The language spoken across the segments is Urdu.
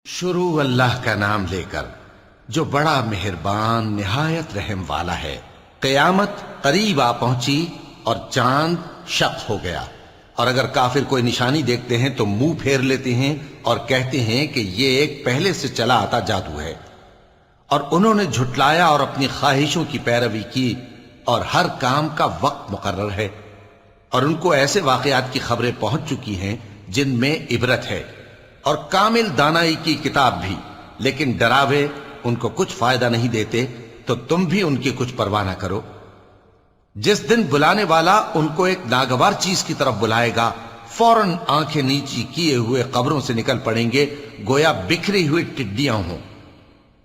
شروع اللہ کا نام لے کر جو بڑا مہربان نہایت رحم والا ہے۔ قیامت قریب آ پہنچی اور چاند شق ہو گیا، اور اگر کافر کوئی نشانی دیکھتے ہیں تو منہ پھیر لیتے ہیں اور کہتے ہیں کہ یہ ایک پہلے سے چلا آتا جادو ہے، اور انہوں نے جھٹلایا اور اپنی خواہشوں کی پیروی کی، اور ہر کام کا وقت مقرر ہے، اور ان کو ایسے واقعات کی خبریں پہنچ چکی ہیں جن میں عبرت ہے، اور کامل دانائی کی کتاب بھی، لیکن ڈراوے ان کو کچھ فائدہ نہیں دیتے، تو تم بھی ان کی کچھ پرواہ نہ کرو۔ جس دن بلانے والا ان کو ایک ناگوار چیز کی طرف بلائے گا، فوراً آنکھیں نیچی کیے ہوئے قبروں سے نکل پڑیں گے گویا بکھری ہوئی ٹڈیاں ہوں۔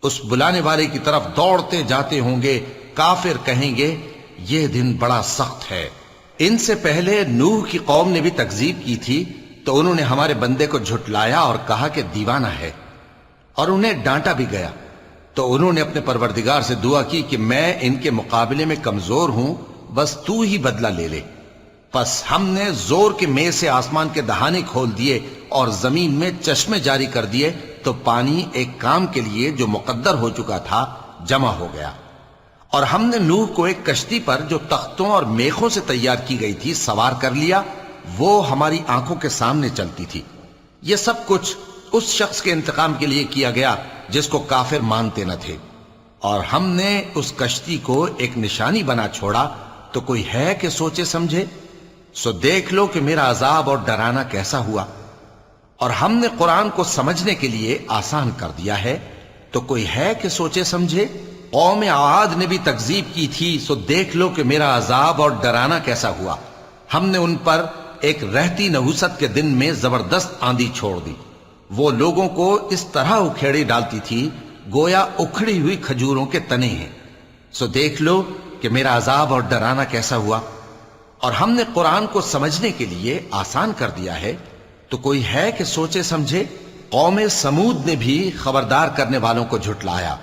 اس بلانے والے کی طرف دوڑتے جاتے ہوں گے۔ کافر کہیں گے یہ دن بڑا سخت ہے۔ ان سے پہلے نوح کی قوم نے بھی تکذیب کی تھی، تو انہوں نے ہمارے بندے کو جھٹلایا اور کہا کہ دیوانہ ہے، اور انہیں ڈانٹا بھی گیا۔ تو انہوں نے اپنے پروردگار سے دعا کی کہ میں ان کے مقابلے میں کمزور ہوں، بس تو ہی بدلہ لے لے۔ پس ہم نے زور کے میں سے آسمان کے دہانے کھول دیے اور زمین میں چشمے جاری کر دیے، تو پانی ایک کام کے لیے جو مقدر ہو چکا تھا جمع ہو گیا۔ اور ہم نے نوح کو ایک کشتی پر جو تختوں اور میخوں سے تیار کی گئی تھی سوار کر لیا، وہ ہماری آنکھوں کے سامنے چلتی تھی۔ یہ سب کچھ اس شخص کے انتقام کے لیے کیا گیا جس کو کافر مانتے نہ تھے۔ اور ہم نے اس کشتی کو ایک نشانی بنا چھوڑا، تو کوئی ہے کہ سوچے سمجھے؟ سو دیکھ لو کہ میرا عذاب اور ڈرانا کیسا ہوا۔ اور ہم نے قرآن کو سمجھنے کے لیے آسان کر دیا ہے، تو کوئی ہے کہ سوچے سمجھے؟ قوم عاد نے بھی تکذیب کی تھی، سو دیکھ لو کہ میرا عذاب اور ڈرانا کیسا ہوا۔ ہم نے ان پر ایک رہتی نحوست کے دن میں زبردست آندھی چھوڑ دی، وہ لوگوں کو اس طرح اکھیڑی ڈالتی تھی گویا اکھڑی ہوئی کھجوروں کے تنے ہیں۔ سو دیکھ لو کہ میرا عذاب اور ڈرانا کیسا ہوا۔ اور ہم نے قرآن کو سمجھنے کے لیے آسان کر دیا ہے، تو کوئی ہے کہ سوچے سمجھے؟ قوم سمود نے بھی خبردار کرنے والوں کو جھٹلایا،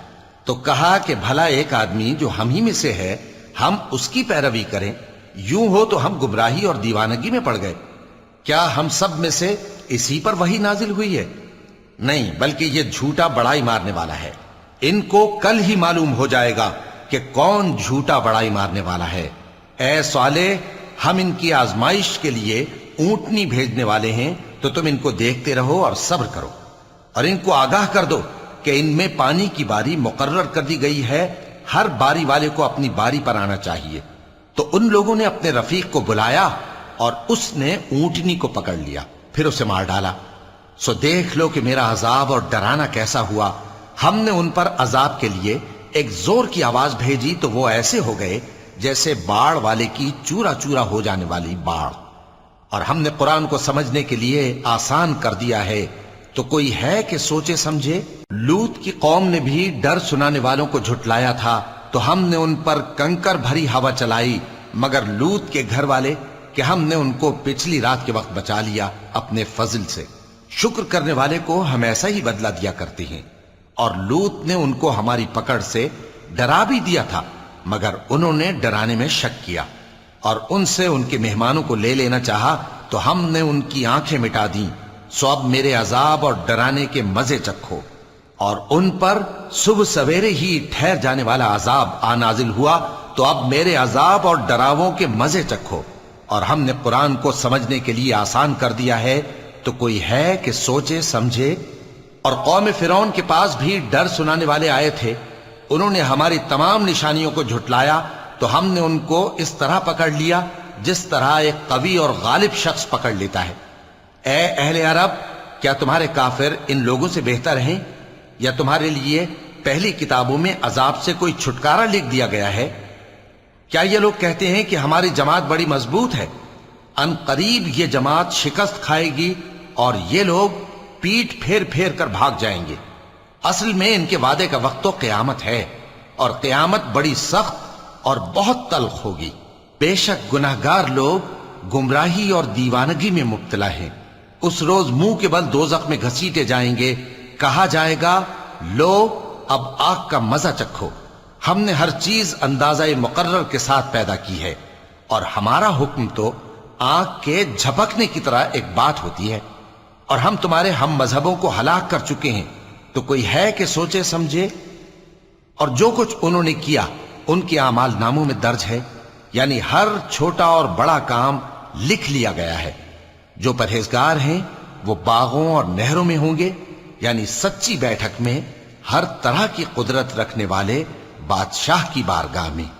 تو کہا کہ بھلا ایک آدمی جو ہم ہی میں سے ہے، ہم اس کی پیروی کریں؟ یوں ہو تو ہم گمراہی اور دیوانگی میں پڑ گئے۔ کیا ہم سب میں سے اسی پر وحی نازل ہوئی ہے؟ نہیں، بلکہ یہ جھوٹا بڑائی مارنے والا ہے۔ ان کو کل ہی معلوم ہو جائے گا کہ کون جھوٹا بڑائی مارنے والا ہے۔ اے صالح، ہم ان کی آزمائش کے لیے اونٹنی بھیجنے والے ہیں، تو تم ان کو دیکھتے رہو اور صبر کرو، اور ان کو آگاہ کر دو کہ ان میں پانی کی باری مقرر کر دی گئی ہے، ہر باری والے کو اپنی باری پر آنا چاہیے۔ تو ان لوگوں نے اپنے رفیق کو بلایا، اور اس نے اونٹنی کو پکڑ لیا، پھر اسے مار ڈالا۔ سو دیکھ لو کہ میرا عذاب اور ڈرانا کیسا ہوا۔ ہم نے ان پر عذاب کے لیے ایک زور کی آواز بھیجی، تو وہ ایسے ہو گئے جیسے باڑ والے کی چورا چورا ہو جانے والی باڑ۔ اور ہم نے قرآن کو سمجھنے کے لیے آسان کر دیا ہے، تو کوئی ہے کہ سوچے سمجھے؟ لوط کی قوم نے بھی ڈر سنانے والوں کو جھٹلایا تھا، تو ہم نے ان پر کنکر بھری ہوا چلائی، مگر لوط کے گھر والے کہ ہم نے ان کو پچھلی رات کے وقت بچا لیا اپنے فضل سے۔ شکر کرنے والے کو ہم ایسا ہی بدلہ دیا کرتے ہیں۔ اور لوط نے ان کو ہماری پکڑ سے ڈرا بھی دیا تھا، مگر انہوں نے ڈرانے میں شک کیا، اور ان سے ان کے مہمانوں کو لے لینا چاہا، تو ہم نے ان کی آنکھیں مٹا دیں۔ سو اب میرے عذاب اور ڈرانے کے مزے چکھو۔ اور ان پر صبح سویرے ہی ٹھہر جانے والا عذاب آ نازل ہوا، تو اب میرے عذاب اور ڈراووں کے مزے چکھو۔ اور ہم نے قرآن کو سمجھنے کے لیے آسان کر دیا ہے، تو کوئی ہے کہ سوچے سمجھے؟ اور قوم فرعون کے پاس بھی ڈر سنانے والے آئے تھے، انہوں نے ہماری تمام نشانیوں کو جھٹلایا، تو ہم نے ان کو اس طرح پکڑ لیا جس طرح ایک قوی اور غالب شخص پکڑ لیتا ہے۔ اے اہل عرب، کیا تمہارے کافر ان لوگوں سے بہتر ہیں؟ یا تمہارے لیے پہلی کتابوں میں عذاب سے کوئی چھٹکارا لکھ دیا گیا ہے؟ کیا یہ لوگ کہتے ہیں کہ ہماری جماعت بڑی مضبوط ہے؟ ان قریب یہ جماعت شکست کھائے گی، اور یہ لوگ پیٹ پھیر پھیر کر بھاگ جائیں گے۔ اصل میں ان کے وعدے کا وقت تو قیامت ہے، اور قیامت بڑی سخت اور بہت تلخ ہوگی۔ بے شک گناہگار لوگ گمراہی اور دیوانگی میں مبتلا ہیں۔ اس روز منہ کے بل دوزخ میں گھسیٹے جائیں گے، کہا جائے گا لو اب آگ کا مزہ چکھو۔ ہم نے ہر چیز اندازہ مقرر کے ساتھ پیدا کی ہے، اور ہمارا حکم تو آنکھ کے جھپکنے کی طرح ایک بات ہوتی ہے۔ اور ہم تمہارے ہم مذہبوں کو ہلاک کر چکے ہیں، تو کوئی ہے کہ سوچے سمجھے؟ اور جو کچھ انہوں نے کیا ان کے اعمال ناموں میں درج ہے، یعنی ہر چھوٹا اور بڑا کام لکھ لیا گیا ہے۔ جو پرہیزگار ہیں وہ باغوں اور نہروں میں ہوں گے، یعنی سچی بیٹھک میں، ہر طرح کی قدرت رکھنے والے بادشاہ کی بارگاہ میں۔